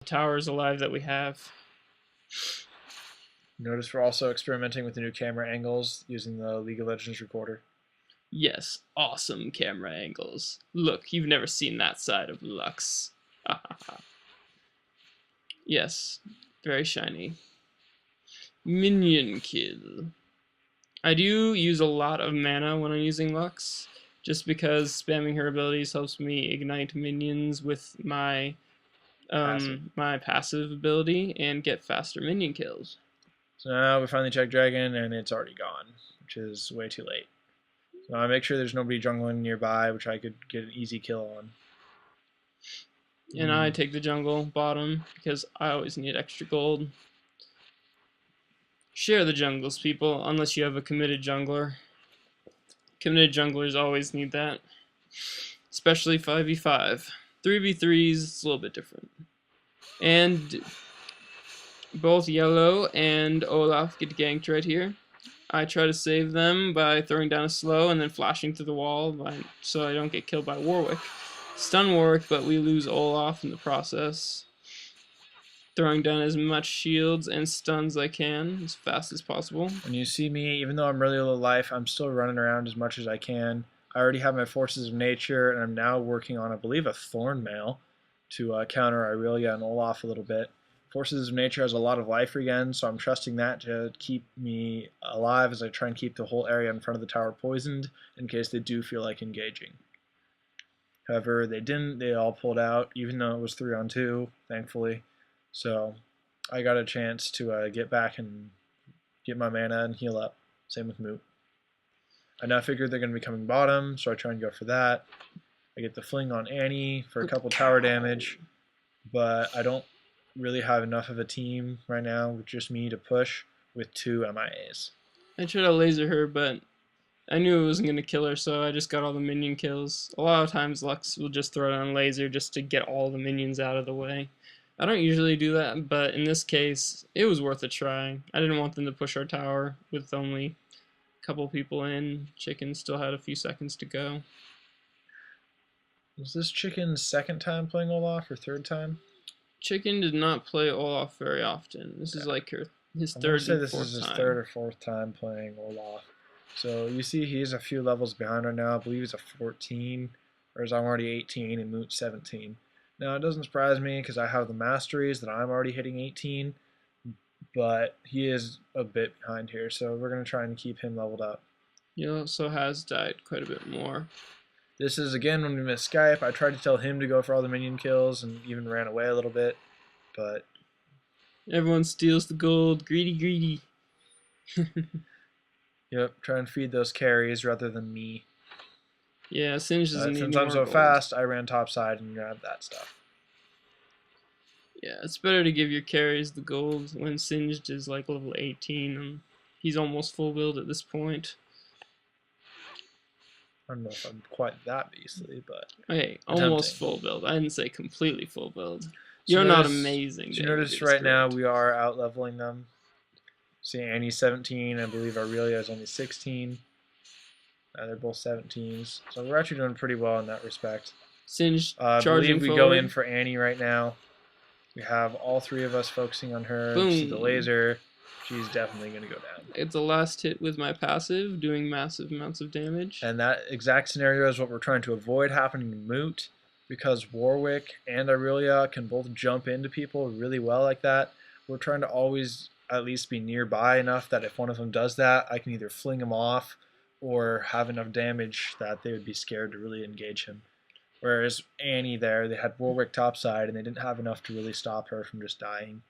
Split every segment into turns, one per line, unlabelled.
towers alive that we have.
Notice we're also experimenting with the new camera angles using the League of Legends recorder.
Yes, awesome camera angles. Look, you've never seen that side of Lux. Yes, very shiny. Minion kill. I do use a lot of mana when I'm using Lux, just because spamming her abilities helps me ignite minions with my my passive ability and get faster minion kills.
So now we finally check Dragon, and it's already gone, which is way too late. So I make sure there's nobody jungling nearby, which I could get an easy kill on.
And I take the jungle bottom because I always need extra gold. Share the jungles, people, unless you have a committed jungler. Committed junglers always need that, especially 5v5. 3v3s, it's a little bit different. And both Yellow and Olaf get ganked right here. I try to save them by throwing down a slow and then flashing through the wall so I don't get killed by Warwick. Stun Warwick, but we lose Olaf in the process. Throwing down as much shields and stuns as I can as fast as possible.
When you see me, even though I'm really low life, I'm still running around as much as I can. I already have my Forces of Nature, and I'm now working on, I believe, a Thornmail to counter Irelia and Olaf a little bit. Forces of Nature has a lot of life again, so I'm trusting that to keep me alive as I try and keep the whole area in front of the tower poisoned in case they do feel like engaging. However, they didn't. They all pulled out, even though it was 3-on-2, thankfully. So I got a chance to get back and get my mana and heal up. Same with Moot. I now figured they're going to be coming bottom, so I try and go for that. I get the fling on Annie for a couple tower damage, but I don't really have enough of a team right now with just me to push with 2 MIAs.
I tried to laser her, but I knew it wasn't going to kill her, so I just got all the minion kills. A lot of times Lux will just throw down laser just to get all the minions out of the way. I don't usually do that, but in this case, it was worth a try. I didn't want them to push our tower with only a couple people in. Chicken still had a few seconds to go.
Was this Chicken's second time playing Olaf or third time?
Chicken did not play Olaf very often. This is like his third and fourth time.
This is his third or fourth time playing Olaf. So you see he's a few levels behind right now. I believe he's a 14, whereas I'm already 18 and Moot's 17. Now, it doesn't surprise me because I have the masteries that I'm already hitting 18, but he is a bit behind here, so we're going to try and keep him leveled up.
He also has died quite a bit more.
This is, again, when we missed Skype. I tried to tell him to go for all the minion kills and even ran away a little bit, but...
Everyone steals the gold. Greedy, greedy.
Yep, try and feed those carries rather than me.
Yeah, Singe doesn't need
since
more
I'm so
gold.
fast, I ran topside and grabbed that stuff.
Yeah, it's better to give your carries the gold when Singed is like level 18 and he's almost full build at this point.
I don't know if I'm quite that beastly, but...
Hey, almost full build. I didn't say completely full build.
So
You're not amazing.
So you notice right now we are out leveling them. See, Annie's 17, I believe Aurelia is only 16. They're both 17s, so we're actually doing pretty well in that respect.
Singe
I
charging
believe we go in for Annie right now. We have all 3 of us focusing on her.
Boom.
See the laser. She's definitely going to go down.
It's the last hit with my passive, doing massive amounts of damage.
And that exact scenario is what we're trying to avoid happening to Moot, because Warwick and Aurelia can both jump into people really well like that. We're trying to always at least be nearby enough that if one of them does that, I can either fling him off or have enough damage that they would be scared to really engage him. Whereas Annie there, they had Warwick topside and they didn't have enough to really stop her from just dying.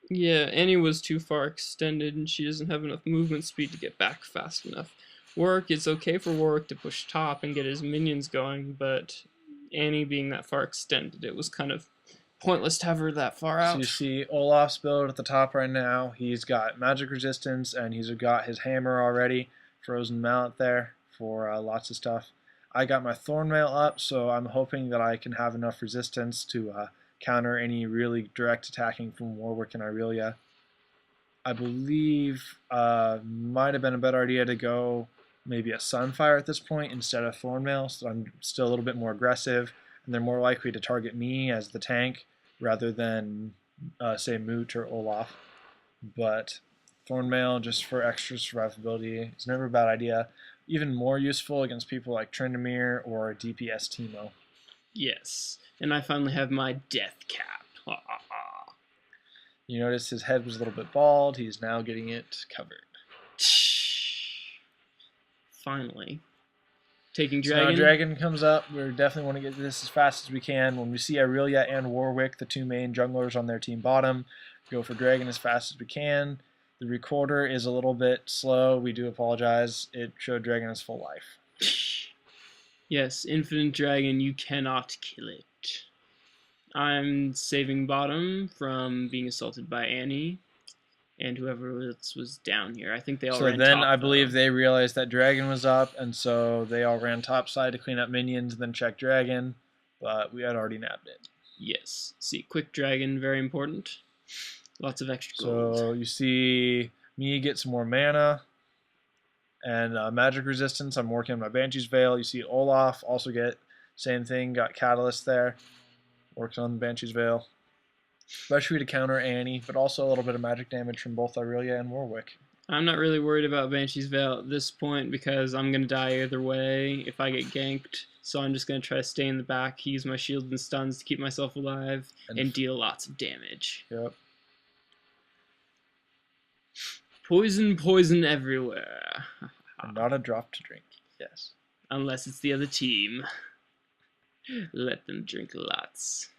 Yeah, Annie was too far extended and she doesn't have enough movement speed to get back fast enough. Warwick, it's okay for Warwick to push top and get his minions going, but Annie being that far extended, it was kind of pointless to have her that far out.
So you see Olaf's build at the top right now. He's got magic resistance and he's got his hammer already. Frozen mallet there for lots of stuff. I got my Thornmail up, so I'm hoping that I can have enough resistance to counter any really direct attacking from Warwick and Aurelia. I believe might have been a better idea to go maybe a Sunfire at this point instead of Thornmail, so I'm still a little bit more aggressive, and they're more likely to target me as the tank rather than say Moot or Olaf. But Thornmail, just for extra survivability, is never a bad idea. Even more useful against people like Tryndamere or DPS Teemo.
Yes, and I finally have my death cap.
You notice his head was a little bit bald. He's now getting it covered.
Finally. Taking
So
dragon.
now dragon comes up. We definitely want to get this as fast as we can. When we see Aurelia and Warwick, the two main junglers on their team bottom, go for dragon as fast as we can. The recorder is a little bit slow. We do apologize. It showed dragon as full life.
Yes, infinite dragon, you cannot kill it. I'm saving bottom from being assaulted by Annie and whoever else was down here. I think they all ran top. So then
I believe they realized that dragon was up, and so they all ran top side to clean up minions, then check dragon, but we had already nabbed it.
Yes. See, quick dragon, very important. Lots of extra gold.
So you see me get some more mana and magic resistance. I'm working on my Banshee's Veil. You see Olaf also get same thing, got Catalyst there. Working on the Banshee's Veil. Especially to counter Annie, but also a little bit of magic damage from both Aurelia and Warwick.
I'm not really worried about Banshee's Veil at this point because I'm going to die either way if I get ganked. So I'm just going to try to stay in the back, use my shield and stuns to keep myself alive, and deal lots of damage.
Yep.
Poison, poison everywhere.
And not a drop to drink. Yes.
Unless it's the other team. Let them drink lots.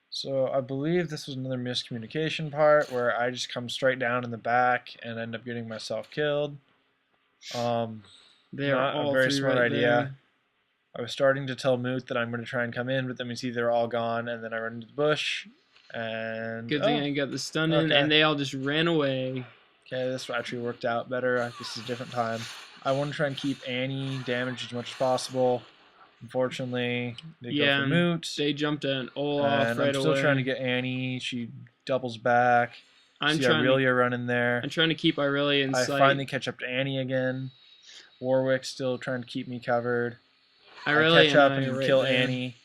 So I believe this was another miscommunication part where I just come straight down in the back and end up getting myself killed.
They're
not
all
a very smart
right
idea.
there.
I was starting to tell Moot that I'm going to try and come in, but then we see they're all gone, and then I run into the bush. And
good thing I got the stun in, and they all just ran away.
Okay, this actually worked out better. This is a different time. I want to try and keep Annie damaged as much as possible. Unfortunately, they go for Moot.
They jumped an Olaf
and
right
I'm still
away.
trying to get Annie. She doubles back.
I'm
see
trying
Aurelia running there.
I'm trying to keep Aurelia in sight.
I finally catch up to Annie again. Warwick still trying to keep me covered.
Aurelia
I catch up and
right
kill
there.
Annie.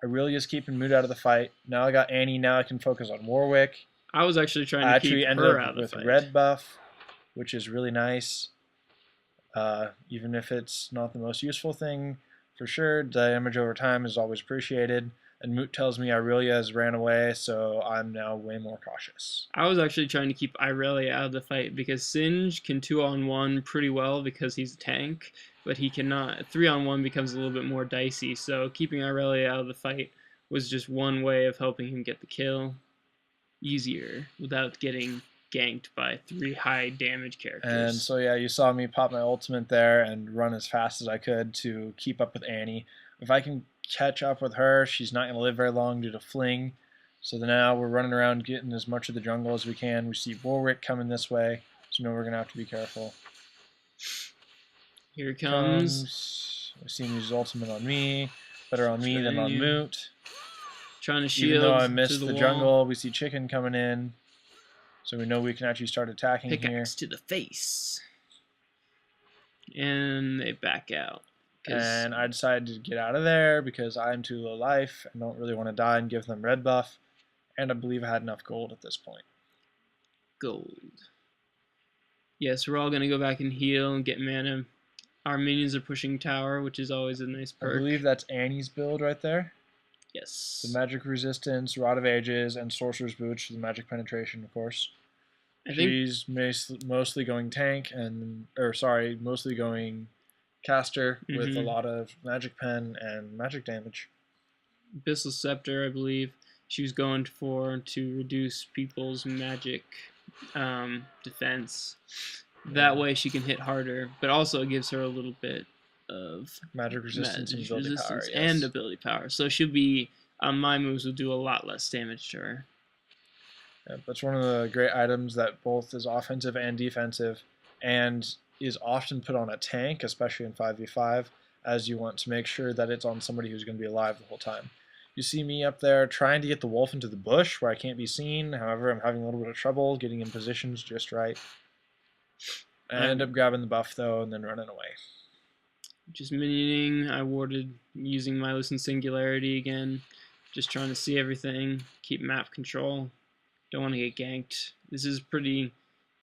Aurelia's keeping Moot out of the fight. Now I got Annie. Now I can focus on Warwick.
I was actually trying to keep her out of the fight.
With red buff, which is really nice. Even if it's not the most useful thing, for sure, damage over time is always appreciated. And Moot tells me Aurelia has ran away, so I'm now way more cautious.
I was actually trying to keep Aurelia out of the fight because Singe can 2-on-1 pretty well because he's a tank, but he cannot. 3-on-1 becomes a little bit more dicey, so keeping Aurelia out of the fight was just one way of helping him get the kill easier without getting ganked by 3 high damage characters.
And so yeah, you saw me pop my ultimate there and run as fast as I could to keep up with Annie. If I can catch up with her, she's not going to live very long due to fling. So now we're running around getting as much of the jungle as we can. We see Warwick coming this way, so now we're going to have to be careful.
Here he comes.
We see him use ultimate on me. Better on me than on Moot.
Trying to shield.
Even though I missed the
wall.
jungle, we see Chicken coming in. So we know we can actually start attacking
Pickaxe to the face. And they back out.
And I decided to get out of there because I'm too low life and don't really want to die and give them red buff. And I believe I had enough gold at this point.
Gold. Yes, we're all going to go back and heal and get mana. Our minions are pushing tower, which is always a nice perk.
I believe that's Annie's build right there.
Yes.
The magic resistance, Rod of Ages, and Sorcerer's Boots for the magic penetration, of course. She's mostly going tank mostly going caster with a lot of magic pen and magic damage.
Abyssal Scepter, I believe, she was going for to reduce people's magic defense. That way she can hit harder, but also it gives her a little bit of
magic resistance and ability power. Yes.
And ability power. So she'll be, my moves will do a lot less damage to her.
Yeah, that's one of the great items that both is offensive and defensive, and is often put on a tank, especially in 5v5, as you want to make sure that it's on somebody who's going to be alive the whole time. You see me up there trying to get the wolf into the bush where I can't be seen. However, I'm having a little bit of trouble getting in positions just right. I end up grabbing the buff, though, and then running away.
Just minioning. I warded using my Listen Singularity again. Just trying to see everything. keep map control. Don't want to get ganked. This is pretty